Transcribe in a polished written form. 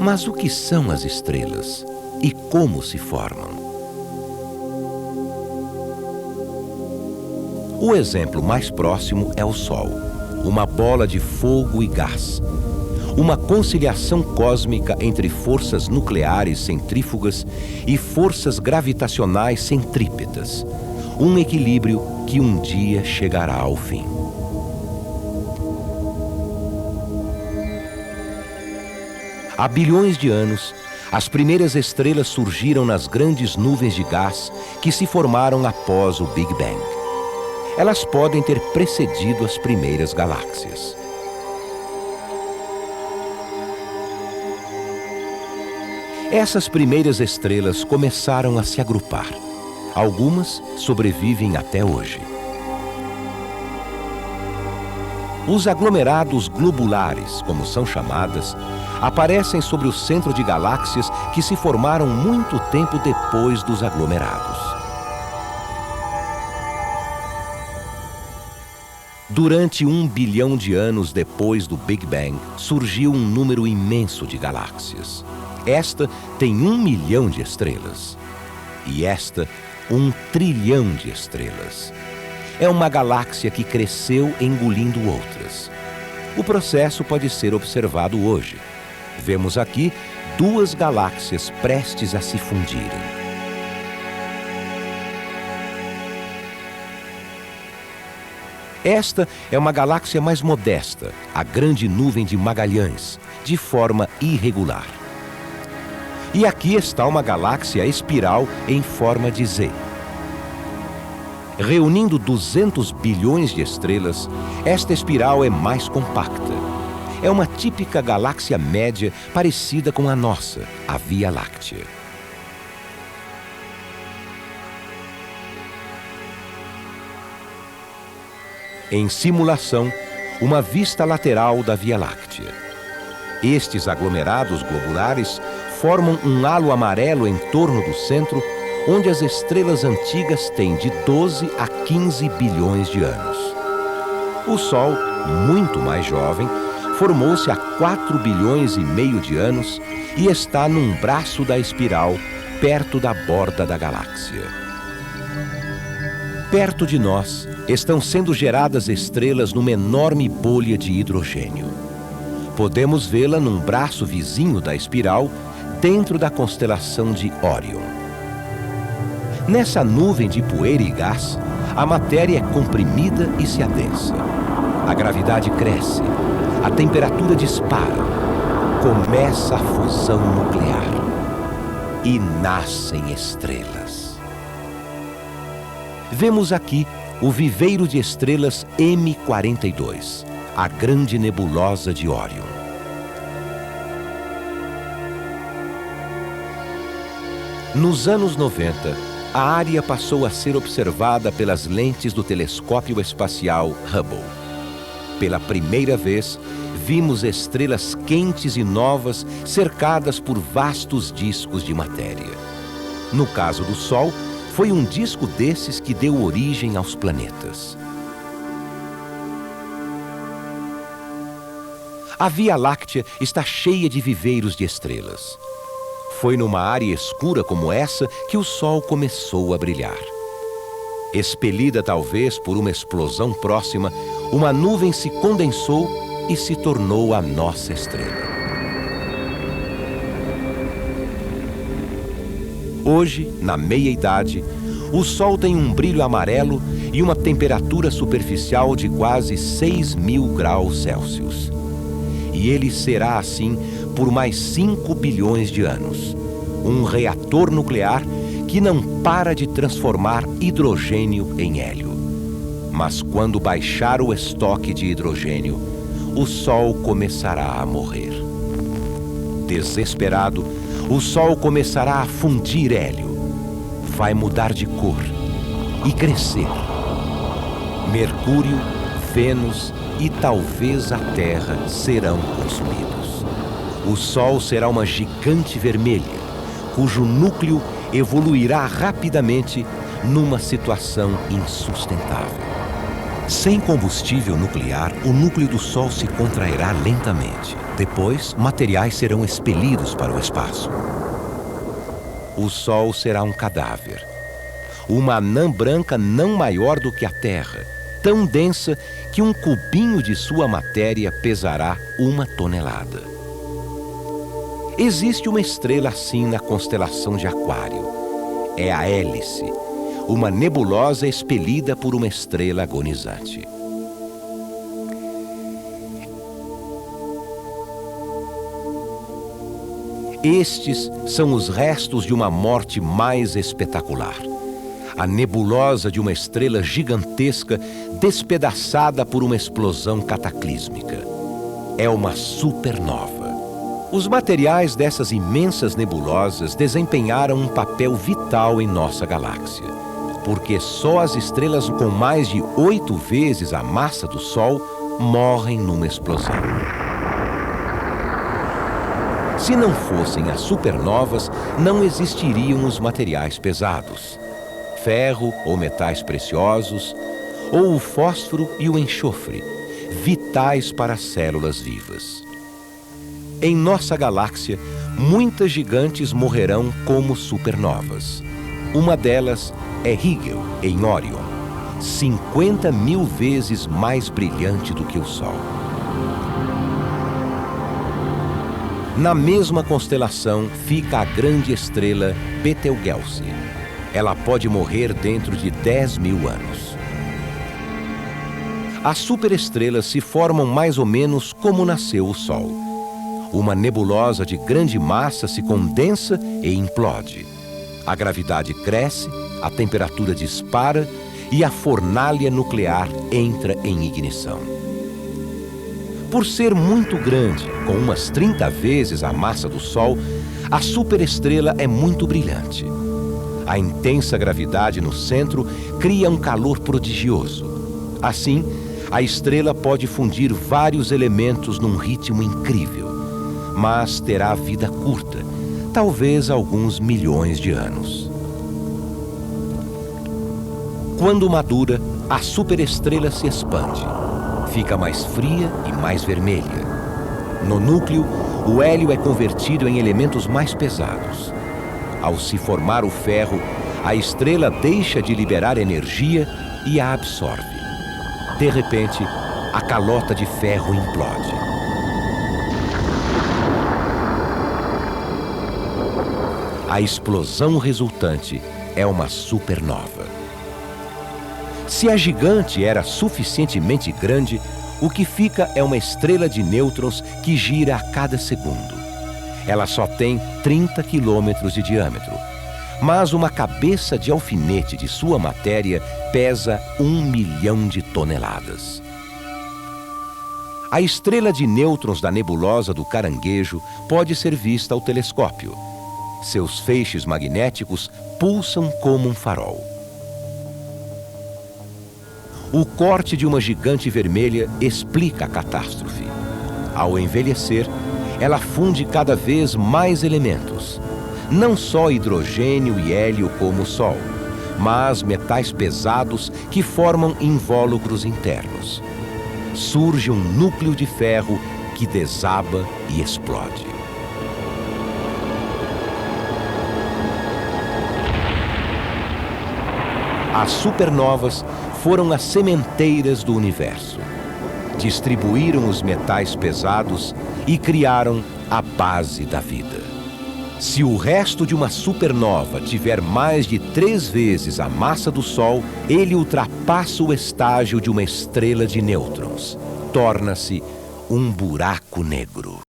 Mas o que são as estrelas e como se formam? O exemplo mais próximo é o Sol, uma bola de fogo e gás. Uma conciliação cósmica entre forças nucleares centrífugas e forças gravitacionais centrípetas. Um equilíbrio que um dia chegará ao fim. Há bilhões de anos, as primeiras estrelas surgiram nas grandes nuvens de gás que se formaram após o Big Bang. Elas podem ter precedido as primeiras galáxias. Essas primeiras estrelas começaram a se agrupar. Algumas sobrevivem até hoje. Os aglomerados globulares, como são chamadas, aparecem sobre o centro de galáxias que se formaram muito tempo depois dos aglomerados. Durante 1 bilhão de anos depois do Big Bang, surgiu um número imenso de galáxias. Esta tem 1 milhão de estrelas. E esta, 1 trilhão de estrelas. É uma galáxia que cresceu engolindo outras. O processo pode ser observado hoje. Vemos aqui 2 galáxias prestes a se fundirem. Esta é uma galáxia mais modesta, a Grande Nuvem de Magalhães, de forma irregular. E aqui está uma galáxia espiral em forma de Z. Reunindo 200 bilhões de estrelas, esta espiral é mais compacta. É uma típica galáxia média parecida com a nossa, a Via Láctea. Em simulação, uma vista lateral da Via Láctea. Estes aglomerados globulares formam um halo amarelo em torno do centro, onde as estrelas antigas têm de 12 a 15 bilhões de anos. O Sol, muito mais jovem, formou-se há 4 bilhões e meio de anos e está num braço da espiral, perto da borda da galáxia. Perto de nós, estão sendo geradas estrelas numa enorme bolha de hidrogênio. Podemos vê-la num braço vizinho da espiral, dentro da constelação de Órion. Nessa nuvem de poeira e gás, a matéria é comprimida e se adensa. A gravidade cresce, a temperatura dispara, começa a fusão nuclear e nascem estrelas. Vemos aqui o viveiro de estrelas M42, a grande nebulosa de Órion. Nos anos 90, a área passou a ser observada pelas lentes do telescópio espacial Hubble. Pela primeira vez, vimos estrelas quentes e novas cercadas por vastos discos de matéria. No caso do Sol, foi um disco desses que deu origem aos planetas. A Via Láctea está cheia de viveiros de estrelas. Foi numa área escura como essa que o Sol começou a brilhar. Expelida talvez por uma explosão próxima, uma nuvem se condensou e se tornou a nossa estrela. Hoje, na meia-idade, o Sol tem um brilho amarelo e uma temperatura superficial de quase 6.000 graus Celsius. E ele será assim por mais 5 bilhões de anos. Um reator nuclear que não para de transformar hidrogênio em hélio. Mas quando baixar o estoque de hidrogênio, o Sol começará a morrer. Desesperado, o Sol começará a fundir hélio. Vai mudar de cor e crescer. Mercúrio, Vênus e talvez a Terra serão consumidos. O Sol será uma gigante vermelha, cujo núcleo evoluirá rapidamente numa situação insustentável. Sem combustível nuclear, o núcleo do Sol se contrairá lentamente, Depois, materiais serão expelidos para o espaço. O Sol será um cadáver. Uma anã branca não maior do que a Terra, tão densa que um cubinho de sua matéria pesará 1 tonelada. Existe uma estrela assim na constelação de Aquário. É a Hélice, uma nebulosa expelida por uma estrela agonizante. Estes são os restos de uma morte mais espetacular. A nebulosa de uma estrela gigantesca despedaçada por uma explosão cataclísmica. É uma supernova. Os materiais dessas imensas nebulosas desempenharam um papel vital em nossa galáxia, porque só as estrelas com mais de 8 vezes a massa do Sol morrem numa explosão. Se não fossem as supernovas, não existiriam os materiais pesados, ferro ou metais preciosos, ou o fósforo e o enxofre, vitais para as células vivas. Em nossa galáxia, muitas gigantes morrerão como supernovas. Uma delas é Rigel, em Órion, 50.000 vezes mais brilhante do que o Sol. Na mesma constelação fica a grande estrela Betelgeuse. Ela pode morrer dentro de 10.000 anos. As superestrelas se formam mais ou menos como nasceu o Sol. Uma nebulosa de grande massa se condensa e implode. A gravidade cresce, a temperatura dispara e a fornalha nuclear entra em ignição. Por ser muito grande, com umas 30 vezes a massa do Sol, a superestrela é muito brilhante. A intensa gravidade no centro cria um calor prodigioso. Assim, a estrela pode fundir vários elementos num ritmo incrível, mas terá vida curta, talvez alguns milhões de anos. Quando madura, a superestrela se expande. Fica mais fria e mais vermelha. No núcleo, o hélio é convertido em elementos mais pesados. Ao se formar o ferro, a estrela deixa de liberar energia e a absorve. De repente, a calota de ferro implode. A explosão resultante é uma supernova. Se a gigante era suficientemente grande, o que fica é uma estrela de nêutrons que gira a cada segundo. Ela só tem 30 quilômetros de diâmetro, mas uma cabeça de alfinete de sua matéria pesa 1 milhão de toneladas. A estrela de nêutrons da nebulosa do Caranguejo pode ser vista ao telescópio. Seus feixes magnéticos pulsam como um farol. O corte de uma gigante vermelha explica a catástrofe. Ao envelhecer, ela funde cada vez mais elementos. Não só hidrogênio e hélio como o Sol, mas metais pesados que formam invólucros internos. Surge um núcleo de ferro que desaba e explode. As supernovas foram as sementeiras do universo. Distribuíram os metais pesados e criaram a base da vida. Se o resto de uma supernova tiver mais de 3 vezes a massa do Sol, ele ultrapassa o estágio de uma estrela de nêutrons. Torna-se um buraco negro.